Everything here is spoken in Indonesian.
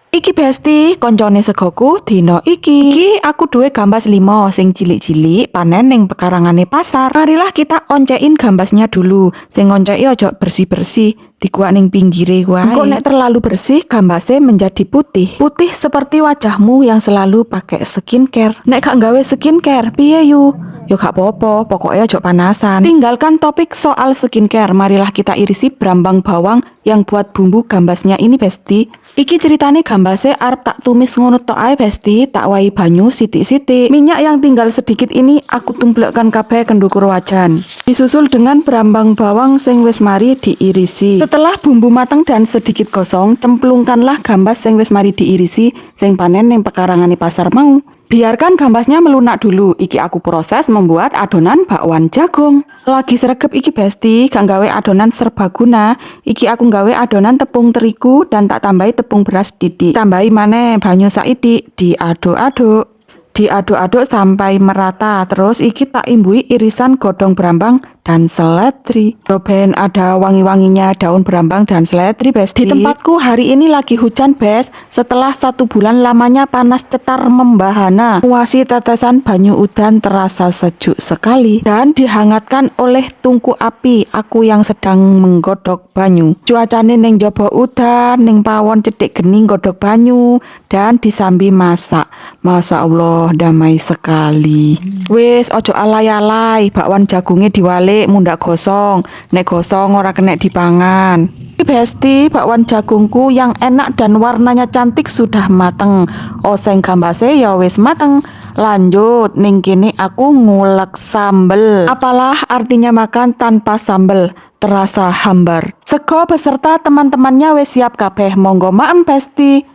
Iki Besti, koncone segoku dina iki aku duwe gambas 5 sing cilik-cilik panen ning pekarangane pasar. Marilah kita oncekin gambasnya dulu. Sing ngonceki ojo bersih-bersih, dikuak ning pinggire wae. Engko nek terlalu bersih gambasnya menjadi putih. Putih seperti wajahmu yang selalu pakai skincare. Nek gak gawe skincare, piye yu? Yo gak popo, pokoknya ojo panasan. Tinggalkan topik soal skincare, marilah kita irisi brambang bawang yang buat bumbu gambasnya ini Besti. Iki ceritane gambasnya arep tak tumis ngono tok ae Besti, tak wahi banyu sithik-sithik. Minyak yang tinggal sedikit ini aku tumplekkan kabeh kendukur wajan. Disusul dengan brambang bawang sing wis mari diirisi. Setelah bumbu matang dan sedikit gosong, cemplungkanlah gambas sing wis mari diirisi sing panen ning pekarangane pasar mau. Biarkan gambasnya melunak dulu. Iki aku proses membuat adonan bakwan jagung. Lagi sregep iki Besti, gak gawe adonan serbaguna. Iki aku gawe adonan tepung terigu dan tak tambahi tepung beras didik. Tambahi maneh banyu saidik, diaduk-aduk. Diaduk-aduk sampai merata. Terus iki tak imbui irisan godong brambang dan seledri. Ben ada wangi-wanginya daun brambang dan seledri Besti. Di tempatku hari ini lagi hujan Bes. Setelah 1 bulan lamanya panas cetar membahana, muasi tetesan banyu udan terasa sejuk sekali dan dihangatkan oleh tungku api aku yang sedang menggodok banyu. Cuacane ning jaba udan, ning pawon cedhik geni godok banyu dan disambi masak. Masya Allah, damai sekali. Wis ojo alay-alay, bakwan jagungnya diwalik mundak gosong. Nek gosong ora kena dipangan. Besti, bakwan jagungku yang enak dan warnanya cantik sudah mateng. Oseng gambase ya wis mateng. Lanjut, ning kene aku ngulek sambel. Apalah artinya makan tanpa sambel? Terasa hambar. Sego beserta teman-temannya wis siap kabeh. Monggo maem Besti.